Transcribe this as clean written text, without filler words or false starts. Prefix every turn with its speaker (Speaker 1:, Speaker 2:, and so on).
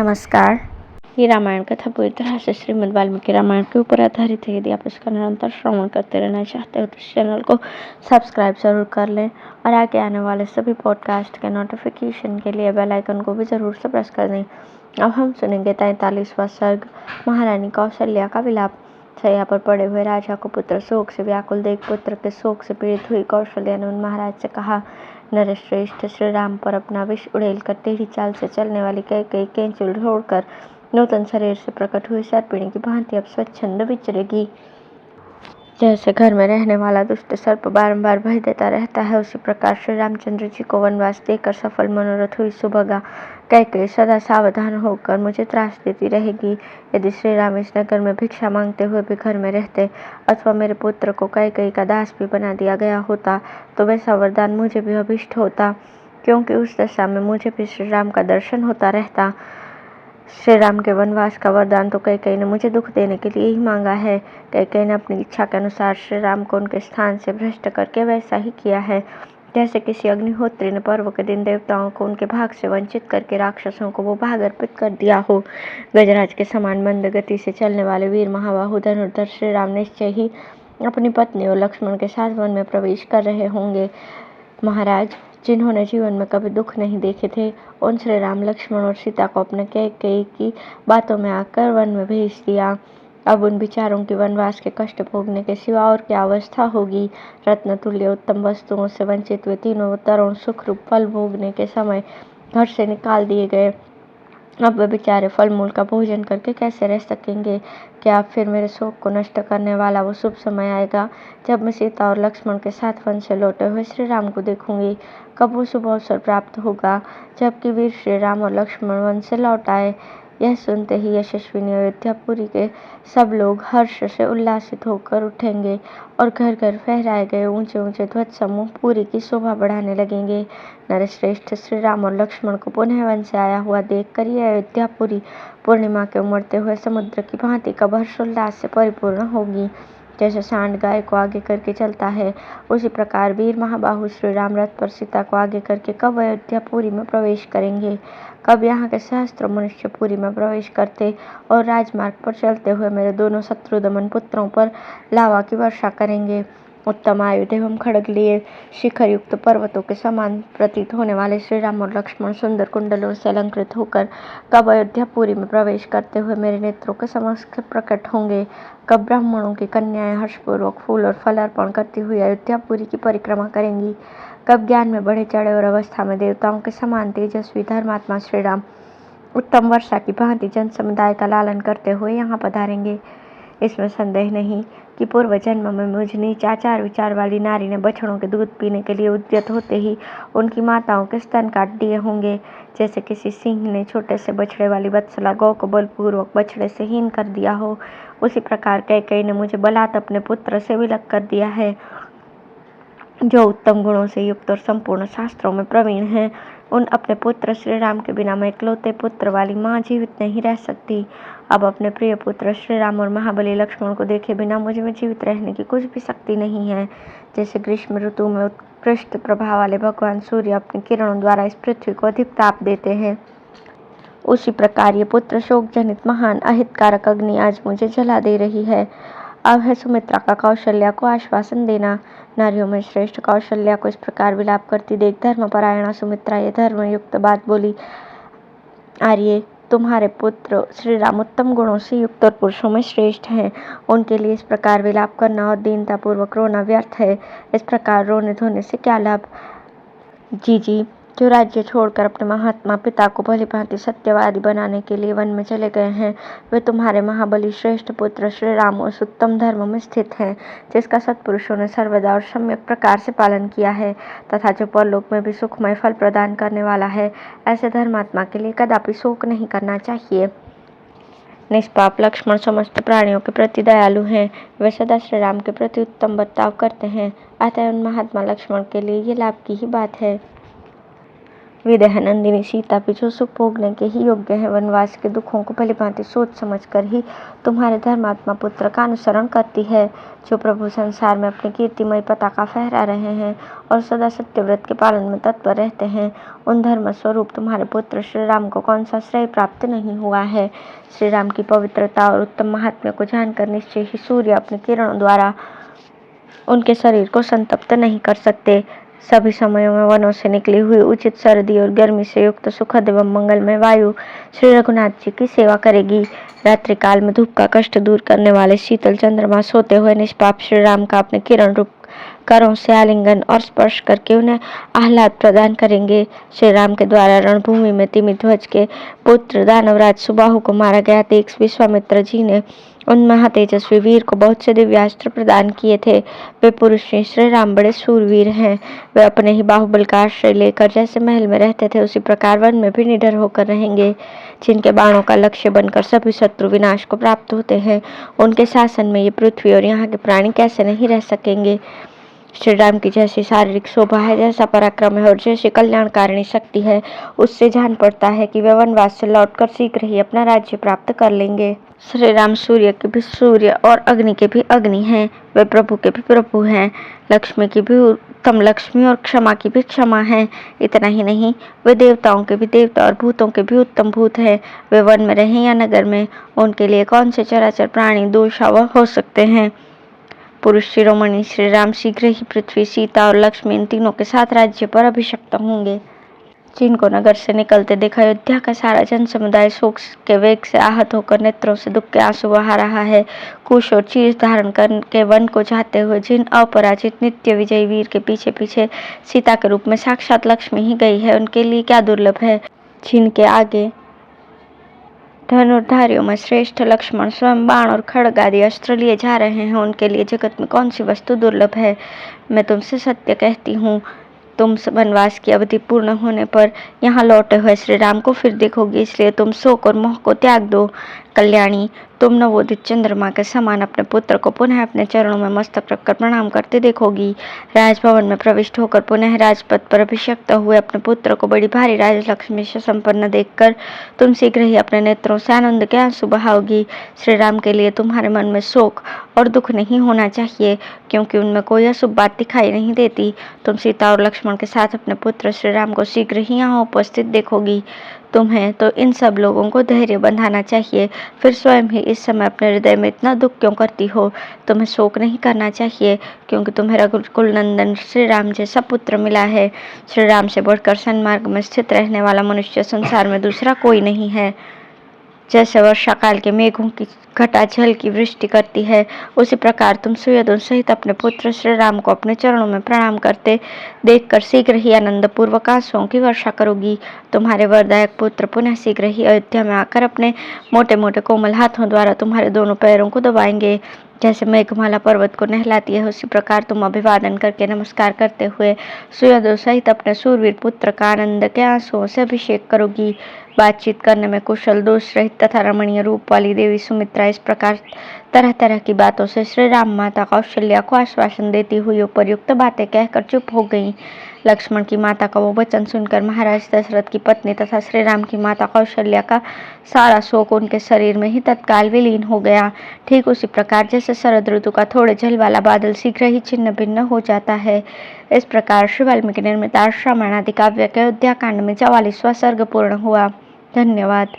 Speaker 1: नमस्कार। ये रामायण कथा पूरी तरह से श्रीमद् वाल्मीकि रामायण के ऊपर आधारित है। यदि आप इसका निरंतर श्रवण करते रहना चाहते हो तो इस चैनल को सब्सक्राइब जरूर कर लें और आगे आने वाले सभी पॉडकास्ट के नोटिफिकेशन के लिए बेल आइकन को भी जरूर से प्रेस कर दें। अब हम सुनेंगे 43वां सर्ग, महारानी कौशल्या का विलाप। शैया पर पड़े हुए राजा को पुत्र शोक से व्याकुल देख पुत्र के शोक से पीड़ित हुई कौशल्या ने उन महाराज से कहा, नरश्रेष्ठ, श्री राम पर अपना विष उड़ेल कर टेढ़ी चाल से चलने वाली कैकेयी केंचुल छोड़कर नूतन शरीर से प्रकट हुई सर्पिणी की भांति अब स्वच्छंद विचरेगी। जैसे घर में रहने वाला दुष्ट सर्प बारंबार भय देता रहता है, उसी प्रकार श्री रामचंद्र जी को वनवास देकर सफल मनोरथ हुई सुभगा कैकेयी सदा सावधान होकर मुझे त्रास देती रहेगी। यदि श्री राम इस नगर में भिक्षा मांगते हुए भी घर में रहते अथवा मेरे पुत्र को कैकेयी का दास भी बना दिया गया होता तो वैसा वरदान मुझे भी अभिष्ट होता, क्योंकि उस दशा में मुझे भी श्री राम का दर्शन होता रहता। श्री राम के वनवास का वरदान तो कैकेयी ने मुझे दुख देने के लिए ही मांगा है। कैकेयी ने अपनी इच्छा के अनुसार श्री राम को उनके स्थान से भ्रष्ट करके वैसा ही किया है, जैसे किसी अग्निहोत्री ने पर्व के दिन देवताओं को उनके भाग से वंचित करके राक्षसों को वो भाग अर्पित कर दिया हो। गजराज के समान मंद गति से चलने वाले वीर महाबाहु धनुर्धर श्री राम निश्चय ही अपनी पत्नी और लक्ष्मण के साथ वन में प्रवेश कर रहे होंगे। महाराज, जिन्होंने जीवन में कभी दुख नहीं देखे थे, उन श्री राम, लक्ष्मण और सीता को अपने कैकेयी की बातों में आकर वन में भेज दिया। अब उन विचारों की वनवास के कष्ट भोगने के सिवा और क्या अवस्था होगी। रत्न तुल्य उत्तम वस्तुओं से वंचित हुए तीनों तरुण सुख रूप फल भोगने के समय घर से निकाल दिए गए। अब वे बेचारे फल मूल का भोजन करके कैसे रह सकेंगे। क्या अब फिर मेरे शोक को नष्ट करने वाला वो शुभ समय आएगा जब मैं सीता और लक्ष्मण के साथ वन से लौटे हुए श्री राम को देखूंगी। कब वो शुभ अवसर प्राप्त होगा जबकि वीर श्री राम और लक्ष्मण वन से लौट आए। यह सुनते ही यशस्विनी अयोध्यापुरी के सब लोग हर्ष से उल्लासित होकर उठेंगे और घर घर फहराए गए ऊंचे ऊंचे ध्वज समूह पूरी की शोभा बढ़ाने लगेंगे। नरश्रेष्ठ, श्री राम और लक्ष्मण को पुनः वन से आया हुआ देखकर यह अयोध्यापुरी पूर्णिमा के उमड़ते हुए समुद्र की भांति कब हर्षोल्लास से परिपूर्ण होगी। जैसे सांड गाय को आगे करके चलता है, उसी प्रकार वीर महाबाहु श्री राम रथ पर सीता को आगे करके कब अयोध्यापुरी में प्रवेश करेंगे। कब यहाँ के सहस्त्रों मनुष्य पुरी में प्रवेश करते और राजमार्ग पर चलते हुए मेरे दोनों शत्रुदमन पुत्रों पर लावा की वर्षा करेंगे। उत्तम आयुध एवं खड्ग लिए शिखर युक्त पर्वतों के समान प्रतीत होने वाले श्री राम और लक्ष्मण सुंदर कुंडलों से अलंकृत होकर कब अयोध्यापुरी में प्रवेश करते हुए मेरे नेत्रों के समक्ष प्रकट होंगे। कब ब्राह्मणों की कन्याएं हर्षपूर्वक फूल और फल अर्पण करती हुई अयोध्यापुरी की परिक्रमा करेंगी। कब ज्ञान में बढ़े चढ़े और अवस्था में देवताओं के समान तेजस्वी धर्मात्मा श्री राम उत्तम वर्षा की भांति जन समुदाय का लालन करते हुए यहाँ पधारेंगे। इसमें संदेह नहीं कि पूर्व जन्म में मुझ नीच आचार विचार वाली नारी ने बछड़ों के दूध पीने के लिए उद्यत होते ही उनकी माताओं के स्तन काट दिए होंगे। जैसे किसी सिंह ने छोटे से बछड़े वाली वत्सला गौ को बलपूर्वक बछड़े से हीन कर दिया हो, उसी प्रकार कैकेयी ने मुझे बलात् अपने पुत्र से विलग कर दिया है। जो उत्तम गुणों से युक्त और संपूर्ण शास्त्रों में प्रवीण हैं, उन अपने पुत्र श्री राम के बिना मैं इकलौते पुत्र वाली माँ जीवित नहीं रह सकती। अब अपने प्रिय पुत्र श्री राम और महाबली लक्ष्मण को देखे बिना मुझे में जीवित रहने की कुछ भी शक्ति नहीं है। जैसे ग्रीष्म ऋतु में उत्कृष्ट प्रभाव वाले भगवान सूर्य अपनी किरणों द्वारा इस पृथ्वी को अधिक ताप देते हैं, उसी प्रकार ये पुत्र शोक जनित महान अहितकारक अग्नि आज मुझे जला दे रही है। अब है सुमित्रा का कौशल्या को आश्वासन देना। नारियों में श्रेष्ठ कौशल्या को इस प्रकार विलाप करती देख धर्मपरायणा सुमित्रा ये धर्मयुक्त बात बोली, आर्ये, तुम्हारे पुत्र श्री राम उत्तम गुणों से युक्त और पुरुषों में श्रेष्ठ हैं। उनके लिए इस प्रकार विलाप करना और दीनतापूर्वक रोना व्यर्थ है। इस प्रकार रोने धोने से क्या लाभ। जीजी, जो राज्य छोड़कर अपने महात्मा पिता को भली भांति सत्यवादी बनाने के लिए वन में चले गए हैं, वे तुम्हारे महाबली श्रेष्ठ पुत्र श्री राम उस उत्तम धर्म में स्थित हैं जिसका सत्पुरुषों ने सर्वदा और सम्यक प्रकार से पालन किया है तथा जो परलोक में भी सुखमय फल प्रदान करने वाला है। ऐसे धर्मात्मा के लिए कदापि शोक नहीं करना चाहिए। निष्पाप लक्ष्मण समस्त प्राणियों के प्रति दयालु हैं, वे सदा श्री राम के प्रति उत्तम बर्ताव करते हैं, अतः उन महात्मा लक्ष्मण के लिए ये लाभ की ही बात है। विदेह नंदिनी सीता भी जो सुख भोगने के ही योग्य है, वनवास के दुखों को भली भांति सोच समझ कर ही तुम्हारे धर्मात्मा पुत्र का अनुसरण करती है। जो प्रभु संसार में अपनी कीर्तिमय पताका फहरा रहे हैं और सदा सत्यव्रत के पालन में तत्पर रहते हैं, उन धर्म स्वरूप तुम्हारे पुत्र श्री राम को कौन सा श्रेय प्राप्त नहीं हुआ है। श्री राम की पवित्रता और उत्तम महात्म्य को जानकर निश्चय ही सूर्य अपने किरणों द्वारा उनके शरीर को संतप्त नहीं कर सकते। सभी समयों में वनों से निकली हुई उचित सर्दी और गर्मी से युक्त सुखद एवं मंगलमय वायु श्री रघुनाथ जी की सेवा करेगी। रात्रि काल में धूप का कष्ट दूर करने वाले शीतल चंद्रमा सोते हुए निष्पाप श्री राम का अपने किरण रूप करों से आलिंगन और स्पर्श करके उन्हें आह्लाद प्रदान करेंगे। श्री राम के द्वारा रणभूमि में तिमि ध्वज के पुत्र दानवराज सुबाहु को मारा गया देख विश्वामित्र जी ने उन महातेजस्वी वीर को बहुत से दिव्यास्त्र प्रदान किए थे। वे पुरुष श्री राम बड़े शूरवीर हैं। वे अपने ही बाहुबल का आश्रय लेकर जैसे महल में रहते थे, उसी प्रकार वन में भी निडर होकर रहेंगे। जिनके बाणों का लक्ष्य बनकर सभी शत्रु विनाश को प्राप्त होते हैं, उनके शासन में ये पृथ्वी और यहाँ के प्राणी कैसे नहीं रह सकेंगे। श्री राम की जैसी शारीरिक शोभा है, जैसा पराक्रम है और जैसी कल्याणकारिणी शक्ति है, उससे जान पड़ता है कि वे वनवास से लौटकर शीघ्र ही अपना राज्य प्राप्त कर लेंगे। श्री राम सूर्य के भी सूर्य और अग्नि के भी अग्नि हैं। वे प्रभु के भी प्रभु हैं, लक्ष्मी की भी उत्तम लक्ष्मी और क्षमा की भी क्षमा है। इतना ही नहीं, वे देवताओं के भी देवता और भूतों के भी उत्तम भूत हैं। वे वन में रहें या नगर में, उनके लिए कौन से चराचर प्राणी दोषावह हो सकते हैं। पुरुष शिरोमणि श्री राम शीघ्र ही पृथ्वी, सीता और लक्ष्मी इन तीनों के साथ राज्य पर अभिषिक्त होंगे। जिनको नगर से निकलते देखा अयोध्या का सारा जन समुदाय शोक के वेग से आहत होकर नेत्रों से दुख के आंसू बहा रहा है। कुश और चीज धारण करके वन को जाते हुए जिन अपराजित नित्य विजयी वीर के पीछे पीछे सीता के रूप में साक्षात लक्ष्मी ही गई है, उनके लिए क्या दुर्लभ है। जिनके आगे धनुर्धारियों में श्रेष्ठ लक्ष्मण स्वयं बाण और खड्ग आदि अस्त्र लिए जा रहे हैं, उनके लिए जगत में कौन सी वस्तु दुर्लभ है। मैं तुमसे सत्य कहती हूँ, तुम वनवास की अवधि पूर्ण होने पर यहाँ लौटे हुए श्री राम को फिर देखोगी, इसलिए तुम शोक और मोह को त्याग दो। कल्याणी, तुम नवोदित चंद्रमा के समान अपने पुत्र को पुनः अपने चरणों में मस्तक रखकर प्रणाम करते देखोगी। राजभवन में प्रविष्ट होकर पुनः राजपद पर अभिषिक्त हुए अपने पुत्र को बड़ी भारी राजलक्ष्मी से संपन्न देखकर तुम शीघ्र ही अपने नेत्रों से आनंद के आंसू बहाओगी। श्री राम के लिए तुम्हारे मन में शोक और दुख नहीं होना चाहिए, क्योंकि उनमें कोई अशुभ बात दिखाई नहीं देती। तुम सीता और लक्ष्मण के साथ अपने पुत्र श्री राम को शीघ्र ही यहाँ उपस्थित देखोगी। तुम्हें तो इन सब लोगों को धैर्य बंधाना चाहिए, फिर स्वयं ही इस समय अपने हृदय में इतना दुख क्यों करती हो। तुम्हें शोक नहीं करना चाहिए, क्योंकि तुम्हें रघुकुल नंदन श्री राम जैसा पुत्र मिला है। श्री राम से बढ़कर सन्मार्ग में स्थित रहने वाला मनुष्य संसार में दूसरा कोई नहीं है। जैसे वर्षा काल के मेघों की घटा जल की वृष्टि करती है, उसी प्रकार तुम सुयोधन सहित अपने पुत्र श्री राम को अपने चरणों में प्रणाम करते देखकर शीघ्र ही आनंद पूर्वक आंसुओं की वर्षा करोगी। तुम्हारे वरदायक पुत्र पुनः शीघ्र ही अयोध्या में आकर अपने मोटे मोटे कोमल हाथों द्वारा तुम्हारे दोनों पैरों को दबाएंगे। जैसे मेघमाला पर्वत को नहलाती है, उसी प्रकार तुम अभिवादन करके नमस्कार करते हुए सुयोधन सहित अपने शूरवीर पुत्र का आनंद के आंसुओं से अभिषेक करोगी। बातचीत करने में कुशल, दोष रहित तथा रमणीय रूप वाली देवी सुमित्रा इस प्रकार तरह तरह की बातों से श्री राम माता कौशल्या को आश्वासन देती हुई उपयुक्त बातें कहकर चुप हो गईं। लक्ष्मण की माता का वो वचन सुनकर महाराज दशरथ की पत्नी तथा श्री राम की माता कौशल्या का सारा शोक उनके शरीर में ही तत्काल विलीन हो गया। ठीक उसी प्रकार जैसे शरद ऋतु का थोड़े जल वाला बादल शीघ्र ही छिन्न भिन्न हो जाता है। इस प्रकार श्री वाल्मीकि निर्मित रामायण आदि काव्य के अयोध्या कांड में 44वां सर्ग पूर्ण हुआ। धन्यवाद।